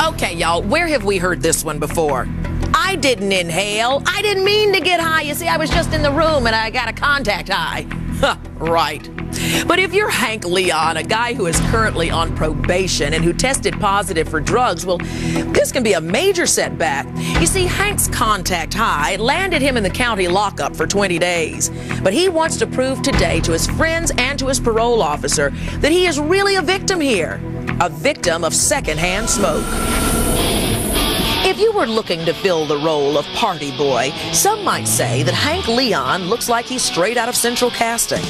Okay, y'all, where have we heard this one before? I didn't inhale. I didn't mean to get high. You see, I was just in the room and I got a contact high. Right. But if you're Hank Leon, a guy who is currently on probation and who tested positive for drugs, well, this can be a major setback. You see, Hank's contact high landed him in the county lockup for 20 days. But he wants to prove today to his friends and to his parole officer that he is really a victim here, a victim of secondhand smoke. If you were looking to fill the role of party boy, some might say that Hank Leon looks like he's straight out of Central Casting.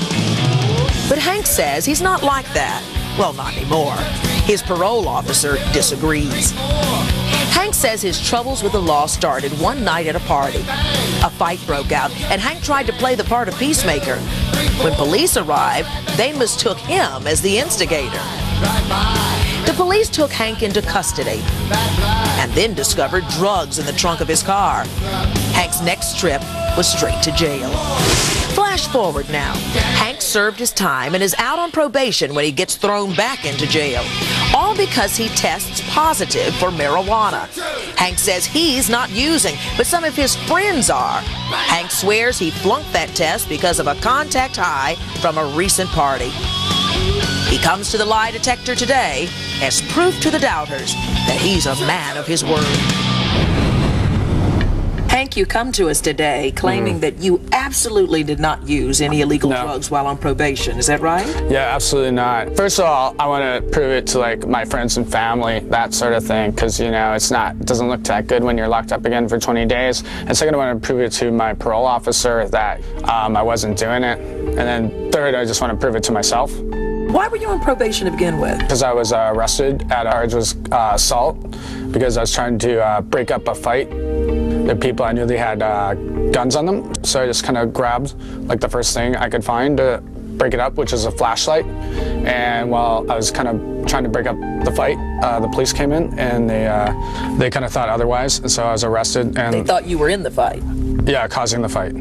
But Hank says he's not like that. Well, not anymore. His parole officer disagrees. Hank says his troubles with the law started one night at a party. A fight broke out, and Hank tried to play the part of peacemaker. When police arrived, they mistook him as the instigator. The police took Hank into custody and then discovered drugs in the trunk of his car. Hank's next trip was straight to jail. Flash forward now. Hank served his time and is out on probation when he gets thrown back into jail. All because he tests positive for marijuana. Hank says he's not using, but some of his friends are. Hank swears he flunked that test because of a contact high from a recent party. He comes to the lie detector today as proof to the doubters that he's a man of his word. Hank, you come to us today claiming that you absolutely did not use any illegal drugs while on probation. Is that right? Yeah, absolutely not. First of all, I want to prove it to like my friends and family, that sort of thing, because you know it doesn't look that good when you're locked up again for 20 days. And second, I want to prove it to my parole officer that I wasn't doing it. And then third, I just want to prove it to myself. Why were you on probation to begin with? Because I was arrested at assault because I was trying to break up a fight. The people, I knew they had guns on them, so I just kind of grabbed like the first thing I could find to break it up, which is a flashlight. And while I was kind of trying to break up the fight, the police came in and they kind of thought otherwise, and so I was arrested. And they thought you were in the fight? Yeah, causing the fight.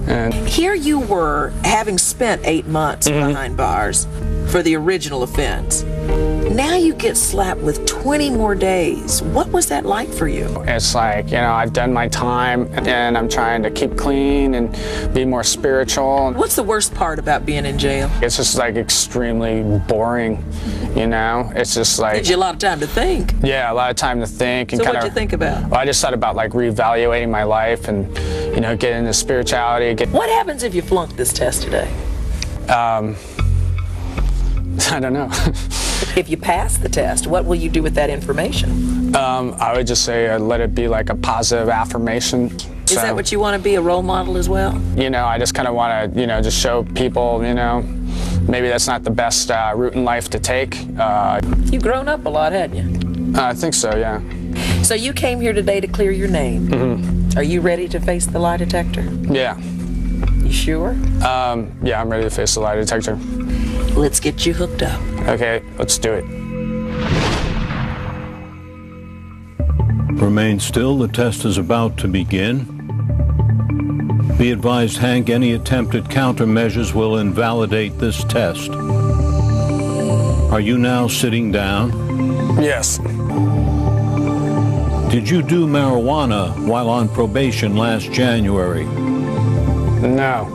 And here you were, having spent 8 months behind bars for the original offense. Now you get slapped with 20 more days. What was that like for you? It's like, you know, I've done my time and I'm trying to keep clean and be more spiritual. What's the worst part about being in jail? It's just like extremely boring, you know? It's just like... Gives you a lot of time to think. Yeah, a lot of time to think. And so what'd you think about? Well, I just thought about like reevaluating my life and, you know, getting into spirituality. What happens if you flunk this test today? I don't know. If you pass the test, what will you do with that information? I would just say let it be like a positive affirmation. Is that what you want to be, a role model as well? You know, I just kind of want to, you know, just show people, you know, maybe that's not the best route in life to take. You've grown up a lot, hadn't you? I think so, yeah. So you came here today to clear your name. Are you ready to face the lie detector? Yeah. You sure? Yeah, I'm ready to face the lie detector. Let's get you hooked up. Okay, let's do it. Remain still, the test is about to begin. Be advised, Hank, any attempted countermeasures will invalidate this test. Are you now sitting down? Yes. Did you do marijuana while on probation last January? No.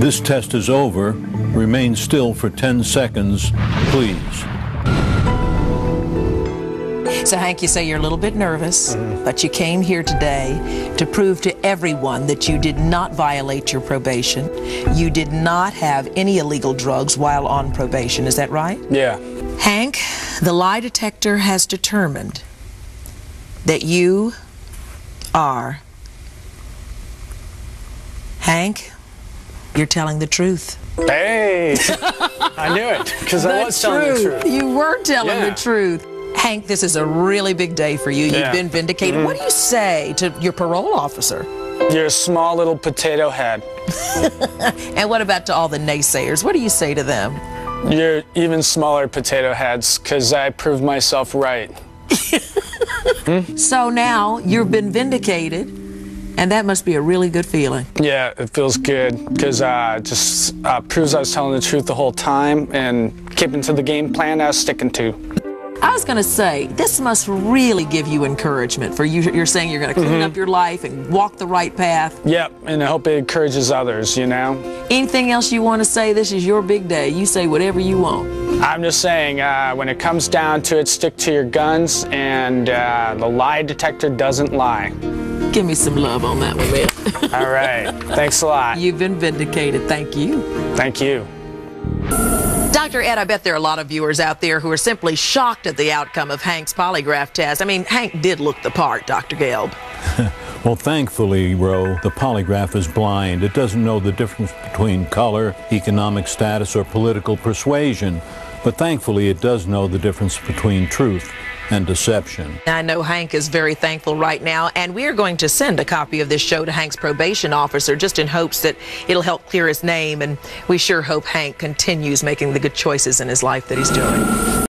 This test is over. Remain still for 10 seconds, please. So, Hank, you say you're a little bit nervous, but you came here today to prove to everyone that you did not violate your probation. You did not have any illegal drugs while on probation. Is that right? Yeah. Hank, the lie detector has determined that you are... Hank, you're telling the truth. Hey! I knew it, because I was telling the truth. You were telling the truth. Hank, this is a really big day for you. You've been vindicated. What do you say to your parole officer? You're a small little potato head. And what about to all the naysayers? What do you say to them? You're even smaller potato heads, because I proved myself right. So now you've been vindicated, and that must be a really good feeling. Yeah, it feels good, because just proves I was telling the truth the whole time and keeping to the game plan I was sticking to. I was going to say, this must really give you encouragement for you. You're saying you're going to clean up your life and walk the right path. Yep, and I hope it encourages others, you know? Anything else you want to say? This is your big day. You say whatever you want. I'm just saying, when it comes down to it, stick to your guns, and the lie detector doesn't lie. Give me some love on that one, man. All right. Thanks a lot. You've been vindicated. Thank you. Thank you. Dr. Ed, I bet there are a lot of viewers out there who are simply shocked at the outcome of Hank's polygraph test. I mean, Hank did look the part, Dr. Gelb. Well, thankfully, Ro, the polygraph is blind. It doesn't know the difference between color, economic status, or political persuasion. But thankfully, it does know the difference between truth and deception. I know Hank is very thankful right now, and we are going to send a copy of this show to Hank's probation officer just in hopes that it'll help clear his name, and we sure hope Hank continues making the good choices in his life that he's doing.